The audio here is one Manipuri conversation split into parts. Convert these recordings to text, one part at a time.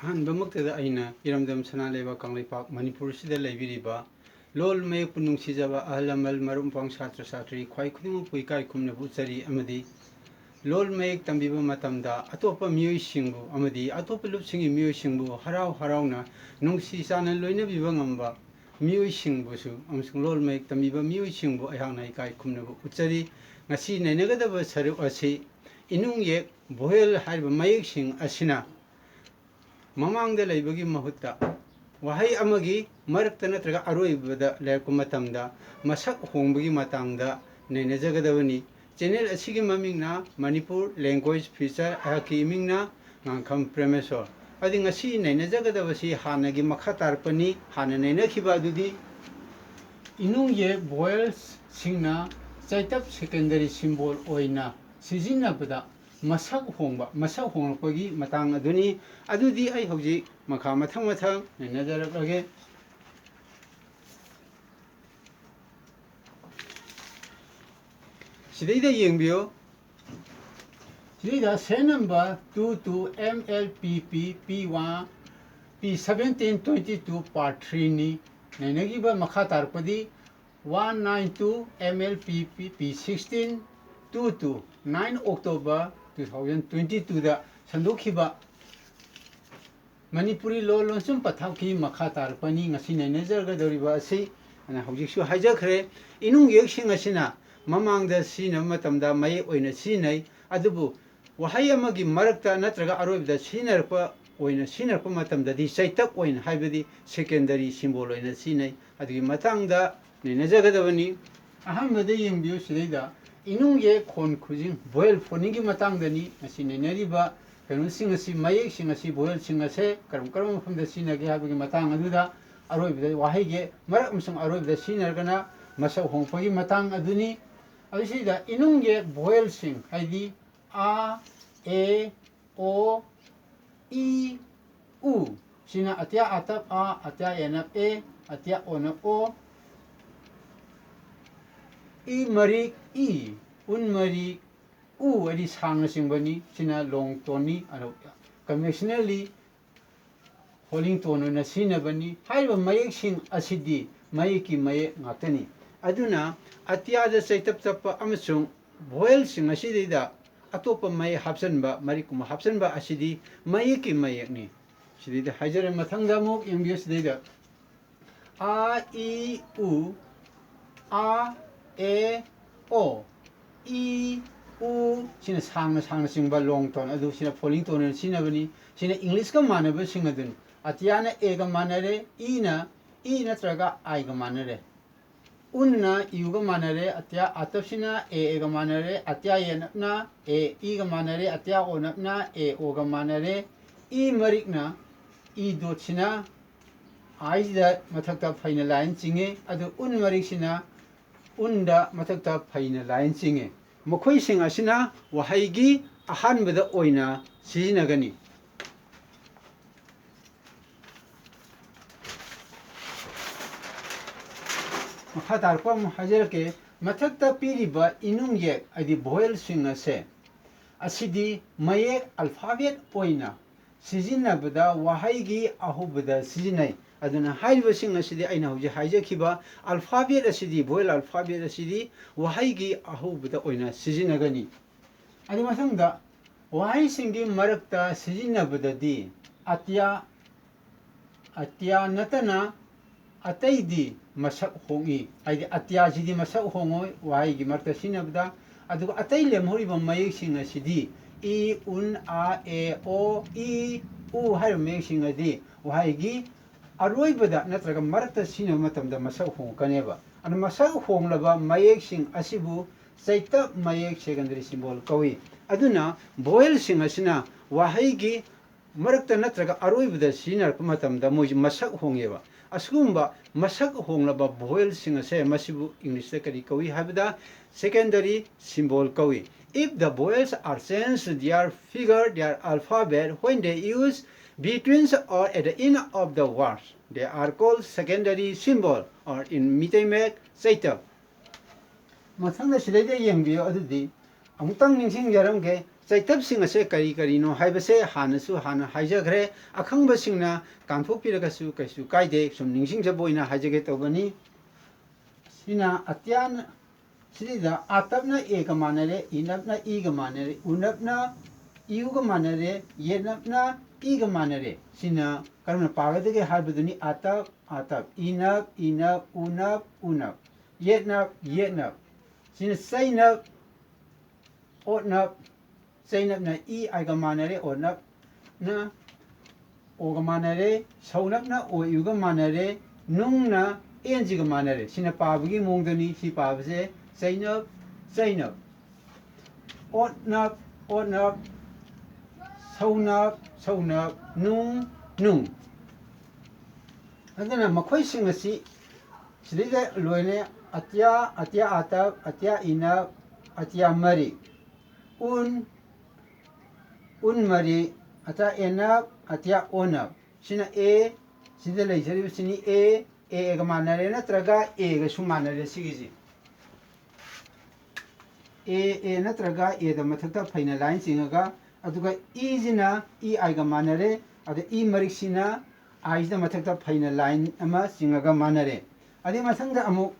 ꯑꯍꯥꯟꯕꯃꯛꯇꯗ ꯑꯩꯅ ꯏꯔꯝꯗꯝ ꯁꯅꯥꯂꯩꯕꯥꯛ ꯀꯪꯂꯩꯄꯥꯛ ꯃꯅꯤꯄꯨꯔꯁꯤꯗ ꯂꯩꯕꯤꯔꯤꯕ ꯂꯣꯜ ꯃꯌꯦꯛꯄꯨ ꯅꯨꯡꯁꯤꯖꯕ ꯑꯍꯜ ꯂꯃꯟ ꯃꯔꯨꯞ ꯃꯄꯥꯡ ꯁꯥꯇ꯭ꯔ ꯁꯥꯇ꯭ꯔꯤ ꯈ꯭ꯋꯥꯏ ꯈꯨꯗꯤꯡꯃꯛꯄꯨ ꯏꯀꯥꯏ ꯈꯨꯝꯅꯕ ꯎꯠꯆꯔꯤ ꯑꯃꯗꯤ ꯂꯣꯜ ꯃꯌꯦꯛ ꯇꯝꯕꯤꯕ ꯃꯇꯝꯗ ꯑꯇꯣꯞꯄ ꯃꯤꯑꯣꯏꯁꯤꯡꯕꯨ ꯑꯃꯗꯤ ꯑꯇꯣꯞꯄ ꯂꯨꯞꯁꯤꯡꯒꯤ ꯃꯤꯑꯣꯏꯁꯤꯡꯕꯨ ꯍꯔꯥꯎ ꯍꯔꯥꯎꯅ ꯅꯨꯡꯁꯤ ꯆꯥꯟꯅ ꯂꯣꯏꯅꯕꯤꯕ ꯉꯝꯕ ꯃꯤꯑꯣꯏꯁꯤꯡꯕꯨꯁꯨ ꯑꯃꯁꯨꯡ ꯂꯣꯜ ꯃꯌꯦꯛ ꯇꯝꯕꯤꯕ ꯃꯤꯑꯣꯏꯁꯤꯡꯕꯨ ꯑꯩꯍꯥꯛꯅ ꯏꯀꯥꯏ ꯈꯨꯝꯅꯕ ꯎꯠꯆꯔꯤ ꯉꯁꯤ ꯅꯩꯅꯒꯗꯕ ꯁꯔꯨꯛ ꯑꯁꯤ ꯏꯅꯨꯡ ꯌꯦꯛ ꯚꯣꯌꯦꯜ ꯍꯥꯏꯔꯤꯕ ꯃꯌꯦꯛꯁꯤꯡ ꯑꯁꯤꯅ ꯃꯃꯥꯡꯗ ꯂꯩꯕꯒꯤ ꯃꯍꯨꯠꯇ ꯋꯥꯍꯩ ꯑꯃꯒꯤ ꯃꯔꯛꯇ ꯅꯠꯇ꯭ꯔꯒ ꯑꯔꯣꯏꯕꯗ ꯂꯩꯔꯛꯄ ꯃꯇꯝꯗ ꯃꯁꯛ ꯍꯣꯡꯕꯒꯤ ꯃꯇꯥꯡꯗ ꯅꯩꯅꯖꯒꯗꯕꯅꯤ ꯆꯦꯅꯦꯜ ꯑꯁꯤꯒꯤ ꯃꯃꯤꯡꯅ ꯃꯅꯤꯄꯨꯔ ꯂꯦꯡꯒ꯭ꯋꯦꯖ ꯐꯤꯆꯔ ꯑꯩꯍꯥꯛꯀꯤ ꯏꯃꯤꯡꯅ ꯉꯥꯡꯈꯝ ꯄ꯭ꯔꯦꯃꯦꯁꯣꯔ ꯑꯗꯨꯗꯤ ꯉꯁꯤ ꯅꯩꯅꯖꯒꯗꯕꯁꯤ ꯍꯥꯟꯅꯒꯤ ꯃꯈꯥ ꯇꯥꯔꯛꯄꯅꯤ ꯍꯥꯟꯅ ꯅꯩꯅꯈꯤꯕ ꯑꯗꯨꯗꯤ ꯏꯅꯨꯡꯌꯦ ꯚꯣꯌꯦꯜꯁꯤꯡꯅ ꯆꯩꯇꯞ ꯁꯦꯀꯦꯟꯗꯔꯤ ꯁꯤꯝꯕꯣꯜ ꯑꯣꯏꯅ ꯁꯤꯖꯤꯟꯅꯕꯗ ꯃꯁꯛ ꯍꯣꯡꯂꯛꯄꯒꯤ ꯃꯇꯥꯡ ꯑꯗꯨꯅꯤ ꯑꯗꯨꯗꯤ ꯑꯩ ꯍꯧꯖꯤꯛ ꯃꯊꯪ ꯅꯩꯅꯖꯔꯛꯂꯒꯦ ꯁꯤꯗꯩꯗ ꯌꯦꯡꯕꯤꯌꯨ ꯁꯤꯗꯩꯗ ꯁꯦꯟ number 22 MLPP P1 P1722 Part 3니 ꯅꯩꯅꯈꯤꯕ ꯃꯈꯥ ꯇꯥꯔꯛꯄꯗꯤ 192 MLPP P16 22 9 October 2022ꯗ ꯁꯟꯗꯣꯛꯈꯤꯕ ꯃꯅꯤꯄꯨꯔꯤ ꯂꯣꯟ ꯂꯣꯟꯁꯨꯝ ꯄꯊꯥꯞꯀꯤ ꯃꯈꯥ ꯇꯥꯔꯛꯄꯅꯤ ꯉꯁꯤ ꯅꯩꯅꯖꯒꯗꯧꯔꯤꯕ ꯑꯁꯤ ꯑꯩꯅ ꯍꯧꯖꯤꯛꯁꯨ ꯍꯥꯏꯖꯈ꯭ꯔꯦ ꯏꯅꯨꯡ ꯌꯦꯛꯁꯤꯡ ꯑꯁꯤꯅ ꯃꯃꯥꯡꯗ ꯁꯤꯖꯤꯟꯅꯕ ꯃꯇꯝꯗ ꯃꯌꯦꯛ ꯑꯣꯏꯅ ꯁꯤꯖꯤꯟꯅꯩ ꯑꯗꯨꯕꯨ ꯋꯥꯍꯩ ꯑꯃꯒꯤ ꯃꯔꯛꯇ ꯅꯠꯇ꯭ꯔꯒ ꯑꯔꯣꯏꯕꯗ ꯁꯤꯖꯤꯟꯅꯔꯛꯄ ꯃꯇꯝꯗꯗꯤ ꯆꯩꯇꯞ ꯑꯣꯏꯅ ꯍꯥꯏꯕꯗꯤ ꯁꯦꯀꯦꯟꯗꯔꯤ ꯁꯤꯝꯕꯣꯜ ꯑꯣꯏꯅ ꯁꯤꯖꯤꯟꯅꯩ ꯑꯗꯨꯒꯤ ꯃꯇꯥꯡꯗ ꯅꯩꯅꯖꯒꯗꯕꯅꯤ ꯑꯍꯥꯟꯕꯗ ꯌꯦꯡꯕꯤꯌꯨ ꯁꯤꯗꯩꯗ ꯏꯅꯨꯡ ꯌꯦꯛ ꯈꯣꯟ ꯈꯨꯖꯤꯡ ꯚꯣꯌꯦꯜ ꯐꯣꯅꯤꯡꯒꯤ ꯃꯇꯥꯡꯗꯅꯤ ꯉꯁꯤ ꯅꯩꯅꯔꯤꯕ ꯀꯩꯅꯣꯁꯤꯡ ꯑꯁꯤ ꯃꯌꯦꯛꯁꯤꯡ ꯑꯁꯤ ꯚꯣꯌꯦꯜꯁꯤꯡ ꯑꯁꯦ ꯀꯔꯝꯕ ꯃꯐꯝꯗ ꯁꯤꯖꯤꯟꯅꯒꯦ ꯍꯥꯏꯕꯒꯤ ꯃꯇꯥꯡ ꯑꯗꯨꯗ ꯑꯔꯣꯏꯕꯗ ꯋꯥꯍꯩꯒꯤ ꯃꯔꯛ ꯑꯃꯁꯨꯡ ꯑꯔꯣꯏꯕꯗ ꯁꯤꯖꯤꯟꯅꯔꯒꯅ ꯃꯁꯛ ꯍꯣꯡꯂꯛꯄꯒꯤ ꯃꯇꯥꯡ ꯑꯗꯨꯅꯤ ꯑꯁꯤꯗ ꯏꯅꯨꯡ ꯌꯦꯛ ꯚꯣꯌꯦꯜꯁꯤꯡ ꯍꯥꯏꯗꯤ ꯑ ꯑꯦ ꯑꯣ ꯏ ꯎ ꯁꯤꯅ ꯑꯇ꯭ꯌ ꯑꯇꯞ ꯑ ꯑꯇ꯭ꯌ ꯑꯦꯅꯞ ꯑꯦ ꯑꯇ꯭ꯌ ꯑꯣꯅꯞ ꯑꯣ ꯏ ꯃꯔꯤꯛ ꯏ ꯎꯟ ꯃꯔꯤꯛ ꯎ ꯍꯥꯏꯗꯤ ꯁꯥꯡꯅꯆꯤꯡꯕꯅꯤ ꯁꯤꯅ ꯂꯣꯡ ꯇꯣꯟꯅꯤ ꯀꯟꯚꯦꯟꯁꯅꯦꯜꯂꯤ ꯍꯣꯂꯤꯡ ꯇꯣꯟ ꯑꯣꯏꯅ ꯁꯤꯖꯤꯟꯅꯕꯅꯤ ꯍꯥꯏꯔꯤꯕ ꯃꯌꯦꯛꯁꯤꯡ ꯑꯁꯤꯗꯤ ꯃꯌꯦꯛꯀꯤ ꯃꯌꯦꯛ ꯉꯥꯛꯇꯅꯤ ꯑꯗꯨꯅ ꯑꯇꯤꯌꯥꯗ ꯆꯩꯇꯞ ꯆꯠꯄ ꯑꯃꯁꯨꯡ ꯚꯣꯌꯦꯜꯁꯤꯡ ꯑꯁꯤꯗꯩꯗ ꯑꯇꯣꯞꯄ ꯃꯌꯦꯛ ꯍꯥꯞꯆꯟꯕ ꯃꯔꯤꯛꯀꯨꯝꯕ ꯍꯥꯞꯆꯟꯕ ꯑꯁꯤꯗꯤ ꯃꯌꯦꯛꯀꯤ ꯃꯌꯦꯛꯅꯤ ꯁꯤꯗꯩꯗ ꯍꯥꯏꯖꯔꯦ ꯃꯊꯪꯗ ꯑꯃꯨꯛ ꯌꯦꯡꯕꯤꯌꯨ ꯁꯤꯗꯩꯗ ꯑ ꯏ ꯎ ꯑ ꯑꯦ ꯑꯣ ꯏ ꯎ ꯁꯤꯅ ꯁꯥꯡꯅ ꯆꯤꯡꯕ ꯂꯣꯡ ꯇꯣꯟ ꯑꯗꯨ ꯁꯤꯅ ꯐꯣꯂꯤꯡ ꯇꯣꯟ ꯑꯣꯏꯅ ꯁꯤꯖꯤꯟꯅꯕꯅꯤ ꯁꯤꯅ ꯏꯪꯂꯤꯁꯀ ꯃꯥꯟꯅꯕꯁꯤꯡ ꯑꯗꯨꯅꯤ ꯑꯇꯤꯌꯥꯅ ꯑꯦꯒ ꯃꯥꯟꯅꯔꯦ ꯏꯅ ꯏ ꯅꯠꯇ꯭ꯔꯒ ꯑꯥꯏꯒ ꯃꯥꯟꯅꯔꯦ ꯎꯟꯅ ꯏꯎꯒ ꯃꯥꯟꯅꯔꯦ ꯑꯇ꯭ꯌ ꯑꯇꯞꯁꯤꯅ ꯑꯦꯒ ꯃꯥꯟꯅꯔꯦ ꯑꯇ꯭ꯌ ꯌꯦꯅꯞꯅ ꯑꯦ ꯏꯒ ꯃꯥꯟꯅꯔꯦ ꯑꯇ꯭ꯌ ꯑꯣꯅꯞꯅ ꯑꯦ ꯑꯣꯒ ꯃꯥꯟꯅꯔꯦ ꯏ ꯃꯔꯤꯛꯅ ꯏ ꯗꯣꯠꯁꯤꯅ ꯑꯥꯏꯁꯤꯗ ꯃꯊꯛꯇ ꯐꯩꯅ ꯂꯥꯏꯟ ꯆꯤꯡꯉꯤ ꯑꯗꯨ ꯎꯟ ꯃꯔꯤꯛꯁꯤꯅ ꯎꯟꯗ ꯃꯊꯛꯇ ꯐꯩꯅ ꯂꯥꯏꯟ ꯆꯤꯡꯉꯤ ꯃꯈꯣꯏꯁꯤꯡ ꯑꯁꯤꯅ ꯋꯥꯍꯩꯒꯤ ꯑꯍꯥꯟꯕꯗ ꯑꯣꯏꯅ ꯁꯤꯖꯤꯟꯅꯒꯅꯤ ꯃꯈꯥ ꯇꯥꯔꯛꯄ ꯑꯃꯨꯛ ꯍꯥꯏꯖꯔꯛꯀꯦ ꯃꯊꯛꯇ ꯄꯤꯔꯤꯕ ꯏꯅꯨꯡ ꯌꯦꯛ ꯍꯥꯏꯗꯤ ꯚꯣꯌꯦꯜꯁꯤꯡ ꯑꯁꯦ ꯑꯁꯤꯗꯤ ꯃꯌꯦꯛ ꯑꯜꯐꯥꯕꯦꯠ ꯑꯣꯏꯅ ꯁꯤꯖꯤꯟꯅꯕꯗ ꯋꯥꯍꯩꯒꯤ ꯑꯍꯧꯕꯗ ꯁꯤꯖꯤꯟꯅꯩ ꯑꯗꯨꯅ ꯍꯥꯏꯔꯤꯕꯁꯤꯡ ꯑꯁꯤꯗꯤ ꯑꯩꯅ ꯍꯧꯖꯤꯛ ꯍꯥꯏꯖꯈꯤꯕ ꯑꯜꯐꯥꯕꯦꯠ ꯑꯁꯤꯗꯤ ꯚꯣꯌꯦꯜ ꯑꯜꯐꯥꯕꯦꯠ ꯑꯁꯤꯗꯤ ꯋꯥꯍꯩꯒꯤ ꯑꯍꯧꯕꯗ ꯑꯣꯏꯅ ꯁꯤꯖꯤꯟꯅꯒꯅꯤ ꯑꯗꯨ ꯃꯊꯪꯗ ꯋꯥꯍꯩꯁꯤꯡꯒꯤ ꯃꯔꯛꯇ ꯁꯤꯖꯤꯟꯅꯕꯗꯗꯤ ꯑꯇ꯭ꯌ ꯅꯠꯇꯅ ꯑꯇꯩꯗꯤ ꯃꯁꯛ ꯍꯣꯡꯏ ꯍꯥꯏꯗꯤ ꯑꯇ꯭ꯌꯁꯤꯗꯤ ꯃꯁꯛ ꯍꯣꯡꯉꯣꯏ ꯋꯥꯍꯩꯒꯤ ꯃꯔꯛꯇ ꯁꯤꯖꯤꯟꯅꯕꯗ ꯑꯗꯨꯒ ꯑꯇꯩ ꯂꯦꯝꯍꯧꯔꯤꯕ ꯃꯌꯦꯛꯁꯤꯡ ꯑꯁꯤꯗꯤ ꯏ ꯎꯟ ꯑ ꯑꯦ ꯑꯣ ꯏ ꯎ ꯍꯥꯏꯔꯤꯕ ꯃꯌꯦꯛꯁꯤꯡ ꯑꯁꯤꯗꯤ ꯋꯥꯍꯩꯒꯤ ꯑꯔꯣꯏꯕꯗ ꯅꯠꯇ꯭ꯔꯒ ꯃꯔꯛꯇ ꯁꯤꯖꯤꯟꯅꯕ ꯃꯇꯝꯗ ꯃꯁꯛ ꯍꯣꯡꯉꯛꯀꯅꯦꯕ ꯑꯗꯨ ꯃꯁꯛ ꯍꯣꯡꯂꯕ ꯃꯌꯦꯛꯁꯤꯡ ꯑꯁꯤꯕꯨ ꯆꯩꯇꯞ ꯃꯌꯦꯛ ꯁꯦꯀꯦꯟꯗꯔꯤ ꯁꯤꯝꯕꯣꯜ ꯀꯧꯏ ꯑꯗꯨꯅ ꯚꯣꯌꯦꯜꯁꯤꯡ ꯑꯁꯤꯅ ꯋꯥꯍꯩꯒꯤ ꯃꯔꯛꯇ ꯅꯠꯇ꯭ꯔꯒ ꯑꯔꯣꯏꯕꯗ ꯁꯤꯖꯤꯟꯅꯔꯛꯄ ꯃꯇꯝꯗ ꯃꯣꯏꯁꯤ ꯃꯁꯛ ꯍꯣꯡꯉꯦꯕ ꯑꯁꯤꯒꯨꯝꯕ ꯃꯁꯛ ꯍꯣꯡꯂꯕ ꯚꯣꯌꯦꯜꯁꯤꯡ ꯑꯁꯦ ꯃꯁꯤꯕꯨ ꯏꯪꯂꯤꯁꯇ ꯀꯔꯤ ꯀꯧꯏ ꯍꯥꯏꯕꯗ ꯁꯦꯀꯦꯟꯗꯔꯤ ꯁꯤꯝꯕꯣꯜ ꯀꯧꯏ if the vowels are changed their figure their alphabet when they use between or at the end of the words they are called secondary symbol or in Mitai Mayek Chaitab. ꯃꯊꯪꯗ ꯁꯤꯗꯩꯗ ꯌꯦꯡꯕꯤꯌꯨ ꯑꯗꯨꯗꯤ ꯑꯃꯨꯛꯇꯪ ꯅꯤꯡꯁꯤꯡꯖꯔꯝꯒꯦ ꯆꯩꯇꯞꯁꯤꯡ ꯑꯁꯦ ꯀꯔꯤ ꯀꯔꯤꯅꯣ ꯍꯥꯏꯕꯁꯦ ꯍꯥꯟꯅ ꯍꯥꯏꯖꯈ꯭ꯔꯦ ꯑꯈꯪꯕꯁꯤꯡꯅ ꯀꯥꯟꯊꯣꯛꯄꯤꯔꯒꯁꯨ ꯀꯩꯁꯨ ꯀꯥꯏꯗꯦ ꯁꯨꯝ ꯅꯤꯡꯁꯤꯡꯖꯕ ꯑꯣꯏꯅ ꯍꯥꯏꯖꯒꯦ ꯇꯧꯕꯅꯤ sina atyan sida atapna ega manare inapna iga manare unapna iuga manare yenapna iga manare sina karna pagadege habuduni atap inap unap yetnap sina sainap otnap sainapna I aiga manare otnap na oga manare saunapna o iuga manare nungna enjiga manare sina pabagi mongdani si pabase sainap otnap saunap nung adana makhoi sing asi sidida loine atya atap atya inap atya mari un mari ata enap atya onap sina sida leijari sini ga manare natraga ga su manare sigiji natraga da mathakta phaina line singaga aduga jina aiga manare ada marik sina da mathakta phaina line ama singaga manare adi mathangda amu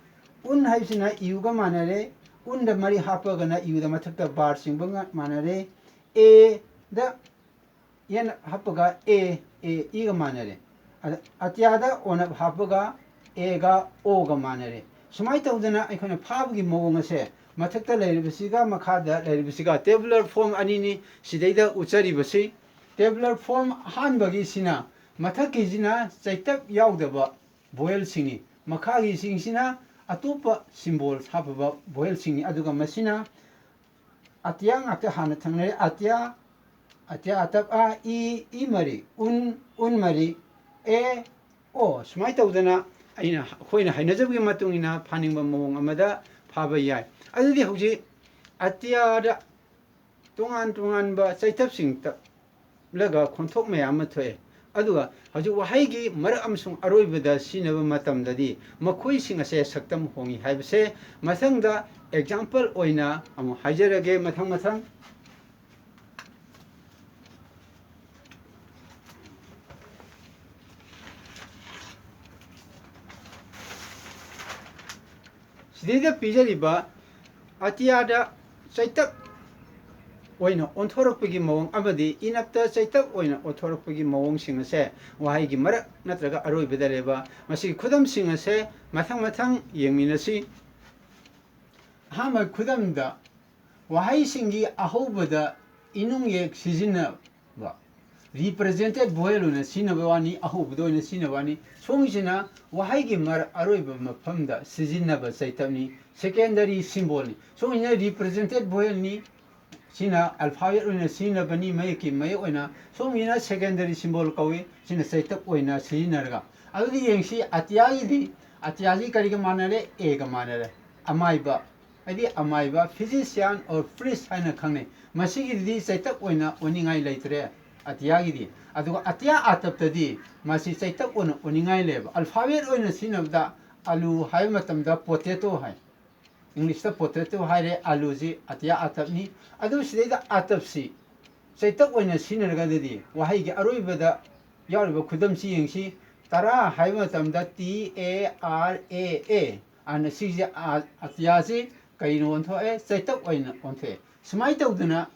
un haisina iuga manare un da mari hapaga na iu da mathakta bar singba manare da yen hapaga ga manare atyada onab hapaga ga ga manare sumai tawdana aikona phabgi mawong ase mathakta leiribasiga makhada leiribasiga tabular form anini sidaida ucharibasi tabular form hanbagi sina mathaki jina chaitap yaudaba boil singni makhagi singsina atopa symbol hapaba boil singni aduga masina atya ngakta hana thangnare atya atap I mari un mari o sumai tawdana aina khoina hainajabgi matungina phaningba mawong amada phaba yai adudi hauji atya da tongan ba chaitap sing ta laga khonthok mayam ma thoe aduga hauji wahaigi marak amsung aroibada sinaba matamdadi makhoi sing ase saktam hongi haibase mathangda example oina amu hajarage mathang sidida pijariba atiyada chaitap oina onthorokpagi mawong amadi inapta chaitap oina onthorokpagi mawong sing ase wahaigi marak natraga aroibada leba masi khudam sing ase mathang yengminasi hama khudamda wahai singi ahobada inung yek sijina ba represented boiluna sinabawani ahobdoina sinabani songisina wahaigi mar aroiba mafamda sijinaba chaitapni secondary symbol ni songina represented boil ni sina alphabet oina sinabani mayki may oina songina secondary symbol kawi sina chaitap oina sijinarga adudi yengsi atyaji kariga manare ga manare amaiba adi amaiba physician or priest haina khangne masigi di chaitap oina oningai leitre atiyagi di aduga atya ataptadi masi chaitap ona oningai leba alphabet oina sinabda alu hai matamda potato hai english ta potato hai re alu ji atya atapni adu sidaida atapsi chaitap oina sinarga dadi wahai gi aroibada yariba khudam si yengsi tara hai matamda TARAA ana sigi atyaji kaino onthoe chaitap oina onthoe sumai tawduna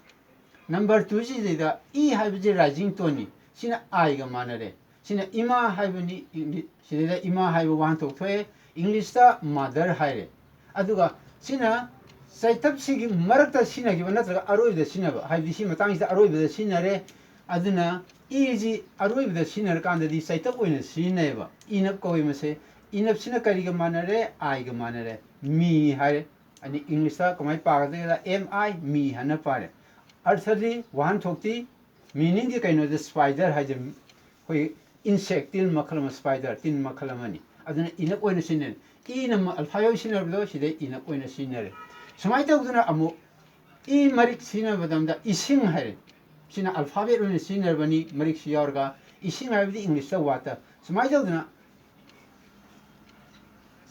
number 2 ji da haibji rising tone sina ga manare sina ima haibani sida ima haiba wan thoe english ta mother haire aduga sina chaitap sigi marakta sina gi natraga aroibda sinaba haibdi si matangista aroibda sinare aduna ji aroibda sinar kandadi chaitap oina sinaiba inap koi mase inap sina kariga manare ga manare mi haire ani english ta kamai pagada mi hana pare earthly वाहन थोक्ति मीनिंग के कइनो द स्पाइडर हाजे होय इंसेक्ट तिल मखल म स्पाइडर तिन मखल मनी अदन इनक ओइन सिने इनम अल्फायो सिनर बदो सिदे इनक ओइन सिनरे समाय तौदना अमु मरिक सिना बदम दा इसिंग हाय सिना अल्फाबेट ओइन सिनर बनी मरिक सियारगा इसिंग हायबदि इंग्लिश ता वाटर समाय तौदना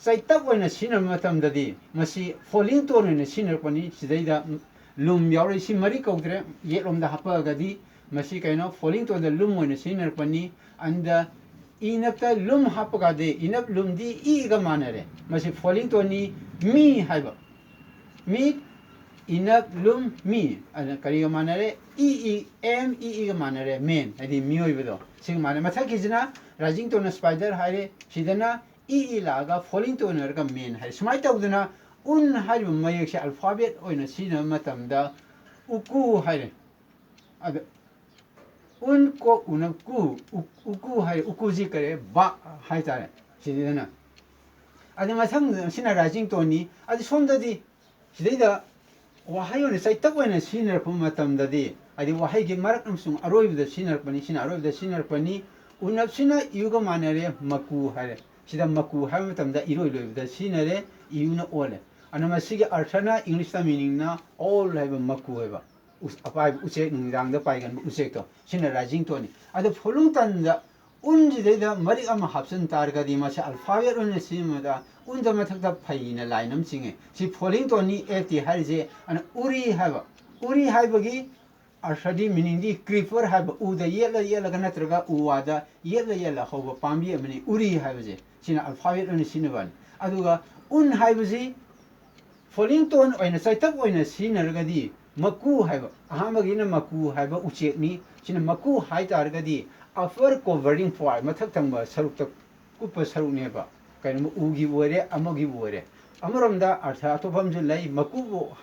chaitap oina sinar matamdadi masi falling tone oina sinar pani sidaida lum yauri si mari kaudre ye lomda hapa gadi masi kaino falling to the lum oina sinar pani anda inapta lum hapa gade inap lum di I ga manare masi falling to ni mi haiba mi inap lum mi ana kari ga manare e ga manare men adi mi oibedo sing mane mathaki jina rising to na spider haire sidana laga falling to na ga men hai smai ta udana un hai mayek se alphabet oina sina matamda uku haire ada un ko unaku uku hai uku ji kare ba hai tare sidana ada mathang sina rising to ni adi somdadi sidida wahayo sai tak oina sina pu matamdadi adi wahai gi marak amsung aroibda sina pani sina aroibda sina pani unap sina yuga manare maku haire sida maku hai matamda iroi loibda sina re iuna ole ana masigi arthana english ta meaning na all have maku heba apai uche ningdang da pai gan uche to sina rising to ni ada pholung tan da unji de da mari ama hapsan tar ga di ma sa alphabet on sima da unda mathak da phaina line am chinge si pholing to ni eti harje ana uri haba uri haibagi arthadi meaning di creeper haba u da yela ga natraga uwada yela hoba pambi amani uri haibaje sina alphabet on sina ban aduga un haibaji falling tone oina saitak oina sinargadi maku haiba ahamagina maku haiba uche ni sina maku hai targadi after covering for mathak tangba sarukta kupa saruk neba kaino ugi wore amagi wore amaramda artha atopam je lai makubo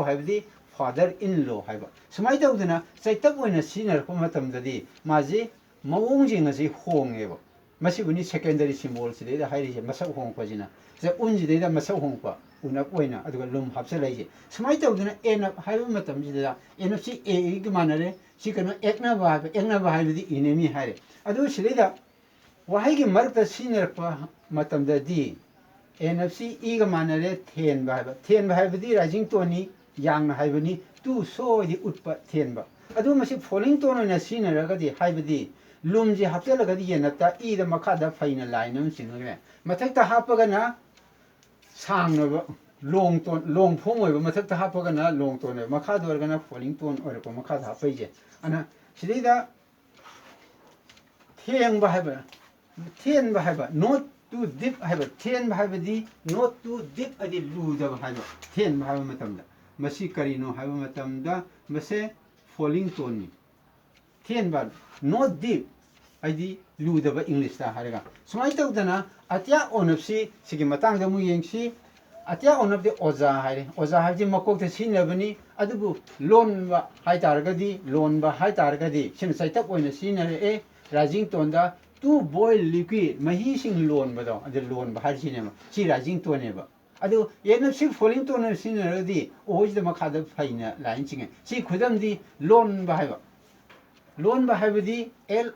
haibadi father in law haiba sumai tawduna saitak oina sinar ko matamdadi maji mawong jinga ji hongeba masibuni secondary symbol side hairi je masak hong pajina se unji de masak hong pa una oina aduga lum hapsa laije sumai tawduna ena haiba matam jida ena si e gi manare si kano ekna ba haibadi enemy haire adu sida wahai gi marta sinar pa matamdadi NFC ga manare ten ba haibadi rising to ni yang na haibani tu so di utpa ten ba adu masi falling to na sinar ga di haibadi lumji hapsela ga di yenata da makha da faina line am sinure mathak ta hapaga na sang no long phong oi ba mathak ta hapaga na long to ne makha dor ga na falling to or ko makha da hapaije ana sidida theng ba haiba not too deep haiba ten ba haibadi not too deep adi lu da haiba ten ba haiba matamda masi karino haiba matamda mase falling to ni ten ba not deep adi lu da ba english ta hariga sumai tawdana atya onapsi sigi matang da mu yengsi atya onap de oza haji makok ta sinabani adubu loan ba hai targadi sin saitak oina sinare e rising tonda to boil liquid mahi sing loan ba do ade loan ba har sinema si rising to ne ba adu yena si falling to ne sinaradi oj de makha da faina line chinge si khudam di loan ba haibadi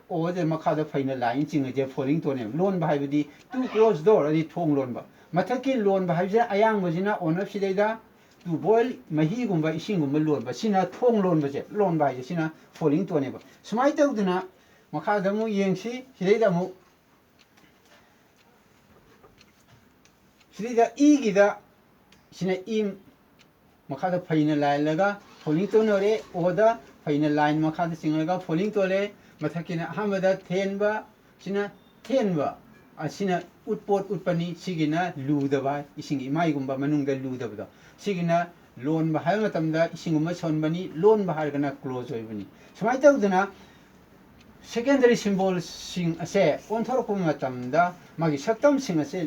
lo de makha da faina line chinge je falling to ne loan ba haibadi to close door adi thong loan ba mathaki loan ba haibje ayang bajina onap sidaida to boil mahi gumba ising gumba loan ba sina thong loan ba je loan ba je sina falling to ne ba smai tawduna makha da mu yengsi sidaida mu sidida gida sina makha da faina line laga falling to nore oda faina line makha da singaga falling to le mathakina hamada ten ba asina utpot utpani sigina ludaba ising imai gumba manungda ludaba sigina loan ba hai matamda isinguma sonbani loan ba har gana close hoibani smai tawduna secondary symbol sing ase onthor ko matamda magi saktam sing ase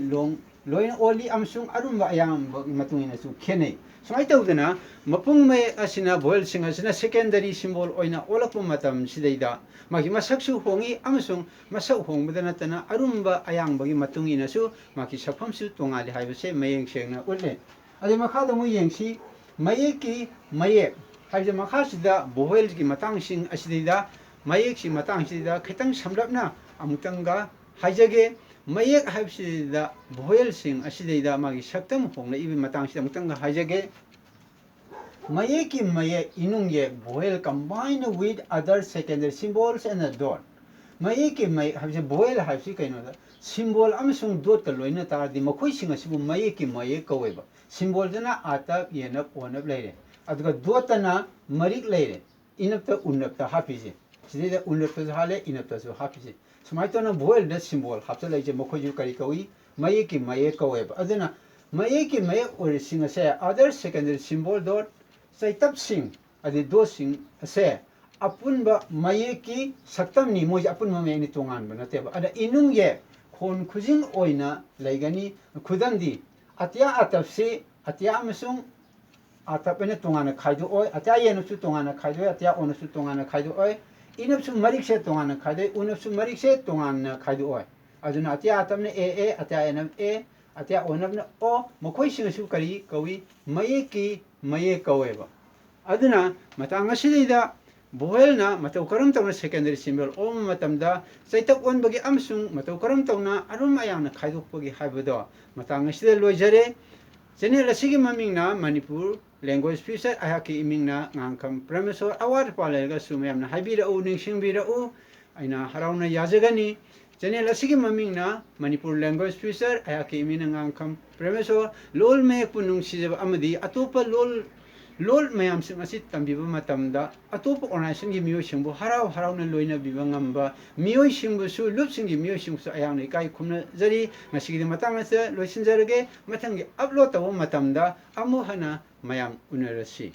loin oli amsung arumba ayam matungina su khene smai tawduna mapung me asina boil sing asina secondary symbol oina olapu matam sidaida magi masaksu hongi amsung masak hongbada natana arumba ayang bagi matungina su magi sakpamsu tongali haibase mayeng sengna ulle ade makha mu yengsi mayeki haibje makha sida boil gi matang sing asidida mayek si matang sida khitang samlapna amutanga haijage mayek haibsida boil sing asidida magi saktam hongna ibi matang sida amutanga haijage mayeki inungye boil combined with other secondary symbols and a dot mayeki haibse boil haibsi kaino da symbol amsung dot ka loina tardi makhoi sing asibu mayeki kaweba symbol jana atap yenap onap leire अदुगा दोतना Marik लेरे इनपता उनपता हाफिजे सिदे उनपता हाले इनपता सु हाफिजे सुमाय तो ना भोल द सिंबल हाफता लेजे मखोजु करी कवी मये की मये कवेब अदना मये की मये और सिंग से अदर सेकेंडरी सिंबल डॉट सैतप सिंग अदि दो सिंग से अपुन ब मये की सक्तम नि मोज अपुन ममे नि तोंगान बनते अदा इनुंग ये खोन खुजिंग ओइना लेगनी खुदम दी अत्या अतप से अत्या अमसुंग अतपने तोंगान खाइदो ओय अत्या येनुसु तोंगान खाइदो अत्या ओनुसु तोंगान खाइदो ओय इनपसु मरिक से तोंगान खाइदो उनपसु मरिक से तोंगान खाइदो ओय अजुना अत्या अतपने ए अत्या एनम ए अत्या ओनबने ओ मखोय सिंगसु करी कवी मये की मये कवेबा अदुना मतांग सिदैदा बोहेलना मतौ करम तौना सेकेंडरी सिंबल ओम मतमदा चैतक ओनबगी अमसुंग मतौ करम तौना अरुम अयांगना खाइदोकपगी हाइबदो मतांग सिदे लोइजरे चैनल असिगी ममिंगना मणिपुर लैंग्वेज फ्यूचर अहाकी इमिंगना ngankham Premesor award पालेगा सुमयमना हाइबिरउ निंगसिंगबिरउ आइना हराउना याजगनी चैनल असिगी ममिंगना मणिपुर लैंग्वेज फ्यूचर अहाकी इमिंगना ngankham Premesor लोल मे पुनुंग सिजब अमदी अतोपा लोल मयाम सिंग असि तंबिबा मतमदा अतोप ऑर्गेनाइजेशन की मियो सिंबु हराव हरावना लोइना बिबा ngamba मियो सिंबु सु लुप सिंगी मियो सिंबु सु अयांग इकाई खुमना जरी ngasiगी मतंग असे लोइसिनजरगे मथंगी अपलोड तव मतमदा अमु हना मयाम उनरसी